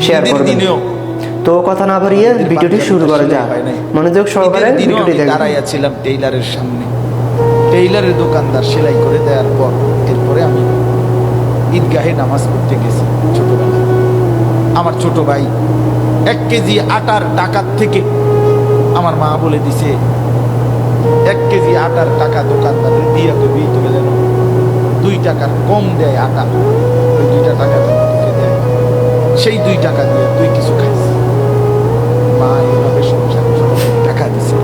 Share করবেন। তো কথা না বাড়িয়ে ভিডিওটি শুরু করা যাক। মনোযোগ সহকারে ভিডিওটি দেখুন। দাঁড়াইয়াছিলাম টেইলারের সামনে, টেইলারের দোকানদার সেলাই করে দেওয়ার পর এরপরে আমি ঈদগাহে নামাজ পড়তে গেছি। ছোটবেলায় আমার ছোট ভাই 1 কেজি আটার টাকার থেকে আমার মা বলে দিছে 1 কেজি আটার টাকা দোকানদারের দিয়ে দেবে, তুমি যেন 2 টাকার কম দেয় আটা, ওই 2 টাকা তোকে দেয়, সেই 2 টাকা দিয়ে তুই কিছু খাইস। মা এইভাবে সংসার টাকা দিছে।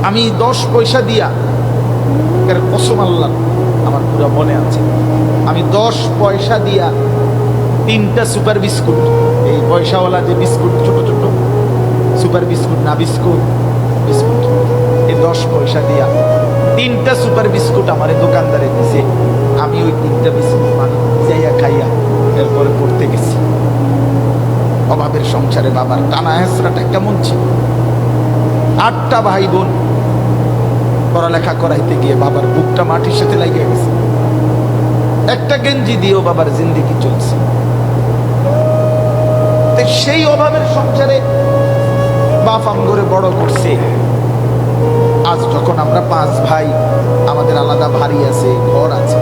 আমি 10 পয়সা দিয়া, এর কসম আল্লাহ আমার পুরো মনে আছে, আমি 10 পয়সা দিয়া 3টা সুপার বিস্কুট, এই পয়সাওয়ালা যে বিস্কুট ছোট ছোট সুপার বিস্কুট না, বিস্কুট বিস্কুট, এই 10 পয়সা দিয়া 3টা সুপার বিস্কুট আমার দোকানদারে দিছে। আমি ওই 3টা বিস্কুট পানি যাইয়া খাইয়া এরপরে পড়তে গেছি। অভাবের সংসারে বাবার টানা হেঁচড়াটা কেমন ছিল। 8টা ভাই বোন, পড়ালেখা করাইতে গিয়ে বাবার বুকটা মাটির সাথে লাগিয়ে গেছে। একটা গেঞ্জি দিয়েও বাবার জিন্দেগি চলছে। সেই অভাবের সংসারে বাপ আমগরে বড় করছে। আজ যখন আমরা 5 ভাই, আমাদের আলাদা বাড়ি আছে, ঘর আছে,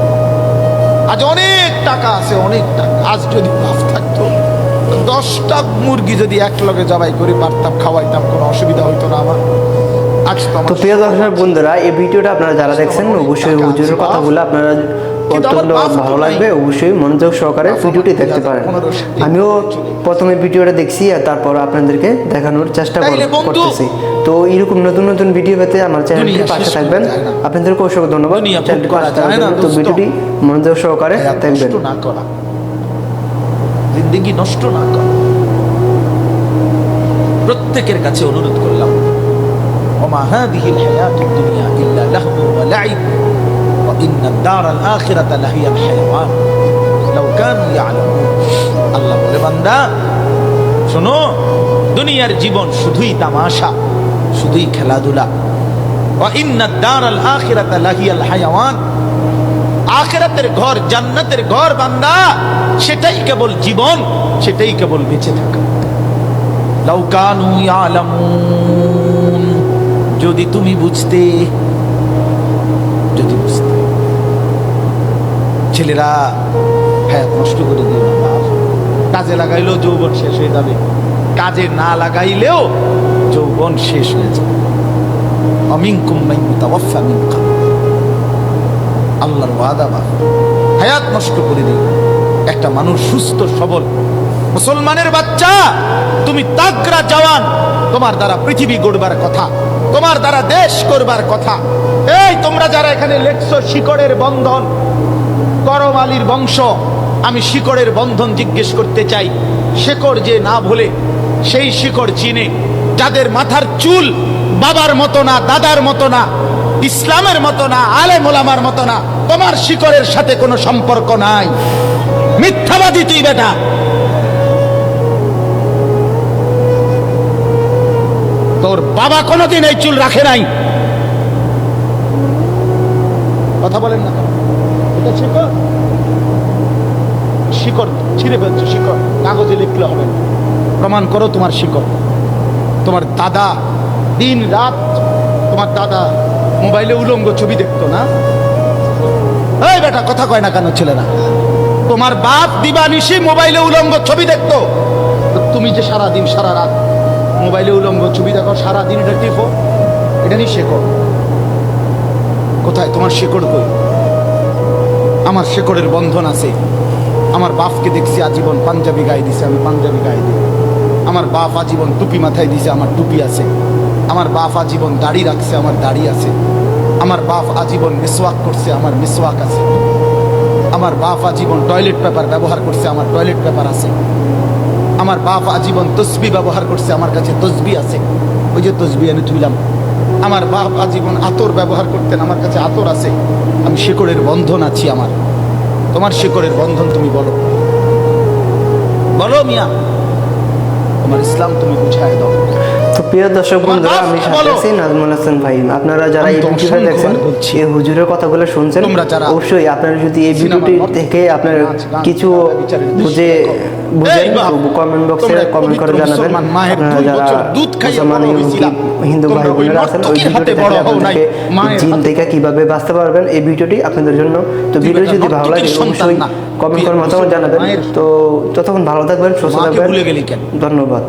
আজ অনেক টাকা আছে, অনেক টাকা। আজ যদি বাপ থাকতো 10টা মুরগি যদি একলগে জবাই করে পারতাম, খাওয়াইতাম, কোনো অসুবিধা হইতো না আমার। তো প্রিয় দর্শক বন্ধুরা, এই ভিডিওটা আপনারা যারা দেখছেন অবশ্যই হুজুরের কথাগুলো আপনারা অত্যন্ত ভালো লাগবে, অবশ্যই মনোযোগ সহকারে ভিডিওটি দেখতে পারেন। আমিও প্রথমে ভিডিওটা দেখছি আর তারপর আপনাদেরকে দেখানোর চেষ্টা করতেছি। তো এরকম নতুন নতুন ভিডিও পেতে আমার চ্যানেলটির পাশে থাকবেন। আপনাদেরকে অসংখ্য ধন্যবাদ চ্যানেলটির পাশে থাকার জন্য। তো ভিডিওটি মনোযোগ সহকারে দেখবেন। জিন্দেগি নষ্ট না করা, প্রত্যেকের কাছে অনুরোধ করলাম, ওমা হাদিহিল হায়াতুদ দুনিয়া ইল্লা লাহবু ওয়া লাইব ওয়া ইন্নাদ দারাল আখিরাতা লাহিয়াল হায়াওয়ান লাউ কানু ইয়ালামুন। আল্লাহ বলে, বান্দা শোনো, দুনিয়ার জীবন শুধুই তামাশা, শুধুই খেলাধুলা। ওয়া ইন্নাদ দারাল আখিরাতা লাহিয়াল হায়াওয়ান, আখিরাতের ঘর, জান্নাতের ঘর বান্দা, সেটাই কেবল জীবন, সেটাই কেবল বেঁচে থাকা। লাউ কানু ইয়ালামুন, যদি তুমি বুঝতে, যদি বুঝতে। ছেলেরা হ্যাঁ নষ্ট করে দিও না, কাজে লাগাইলেও যৌবন শেষ হয়ে যাবে, কাজে না লাগাইলেও যৌবন শেষ হয়ে যাবে। অমিনকুম মান ইউতাওয়াফা মিন ক্বাবল, আল্লাহর ওয়াদা, হায়াত নষ্ট করে দিও। একটা মানুষ সুস্থ সবল মুসলমানের বাচ্চা, তুমি তাগড়া জওয়ান, তোমার দ্বারা পৃথিবী গড়বার কথা, তোমার দ্বারা দেশ করবার কথা। এই তোমরা যারা এখানে লেখছো শিকড়ের বন্ধন, করম আলীর বংশ, আমি শিকড়ের বন্ধন জিজ্ঞেস করতে চাই। শিকড় যে না ভুলে, সেই শিকড় চিনে, যাদের মাথার চুল বাবার মতো না, দাদার মতো না, ইসলামের মতো না, আলেম ওলামার মতো না, তোমার শিকড়ের সাথে কোনো সম্পর্ক নাই। মিথ্যাবাদী তুই বেটা। তোর বাবা কোনোদিন এই চুল রাখে নাই। কথা বলেন না, এটা শিকড়, শিকড় ছিঁড়ে ফেলছো, শিকড় কাগজে লিখলে হবে না। প্রমাণ করো তোমার শিকড়। তোমার দাদা দিন রাত, তোমার দাদা মোবাইলে উলঙ্গ ছবি দেখতো না? এই বেটা কথা কয় না কেন ছেলেরা? তোমার বাপ দিবানিশি মোবাইলে উলঙ্গ ছবি দেখতো, তুমি যে সারা দিন সারা রাত মোবাইলে উলঙ্গ ছবি দেখো, সারাদিন এটা টিপো, এটা নিয়ে শেকড়। কোথায় তোমার শেকড়? কই? আমার শেকড়ের বন্ধন আছে। আমার বাপকে দেখছি আজীবন পাঞ্জাবি গায়ে দিছে, আমি পাঞ্জাবি গায়ে দিই। আমার বাপ আজীবন টুপি মাথায় দিছে, আমার টুপি আছে। আমার বাপ আজীবন দাড়ি রাখছে, আমার দাড়ি আছে। আমার বাপ আজীবন মিসওয়াক করছে, আমার মিসওয়াক আছে। আমার বাপ আজীবন টয়লেট পেপার ব্যবহার করছে, আমার টয়লেট পেপার আছে। আমার বাপ আজীবন তসবি ব্যবহার করছে, আমার কাছে তসবি আছে, ওই যে তসবি আমি তুইলাম। আমার বাপ আজীবন আতর ব্যবহার করতেন, আমার কাছে আতর আছে। আমি শিকড়ের বন্ধন আছি আমার। তোমার শিকড়ের বন্ধন তুমি বলো, বলো মিয়া, তোমার ইসলাম তুমি বুঝায় দাও। তো প্রিয় দর্শক বন্ধুরা, আমি বাপ সাথে বলো। আছি নাজমুল হাসান ভাই। আপনারা যারা আমি এই তো ভিডিওটা অসংখ্যবার দেখছেন, বলছি। এই হুজুরের কথাগুলো শুনছেন, তোমরা যারা অবশ্যই আপনারা যদি এই সিনেমা ভিডিওটি নট, থেকে আপনার নাচ, গান, কিছু খেলা, বিচারের দৃশ্য বুঝেন এই বাপ, তো কমেন্ট বক্সে তোমরা কমেন্ট করে পবিত্র জানাবেন। মুসলমান মায়ের আপনারা 2 যারা বছর দুধ খাইয়ে মুসলমান বড় হয়েছিলাম। হিন্দু ভাই তোমরা ওই বোনেরা আছেন, ওই নর্তকীর হাতে ভিডিওটি বড় থেকে হও নাই, আপনাদেরকে মায়ের জিন হাতে। থেকে কিভাবে বাঁচতে পারবেন, এই ভিডিওটি আপনাদের জন্য। তো তুই ভিডিও বেটা যদি ভালো লাগে নর্তকীর সন্তান অবশ্যই না। কমেন্ট তুই করে মতামত মুসলমান জানাবেন। মায়ের তো ততক্ষণ ভালো থাকবেন, সুস্থ মাকে থাকবেন, ভুলে গেলি কেন? ধন্যবাদ।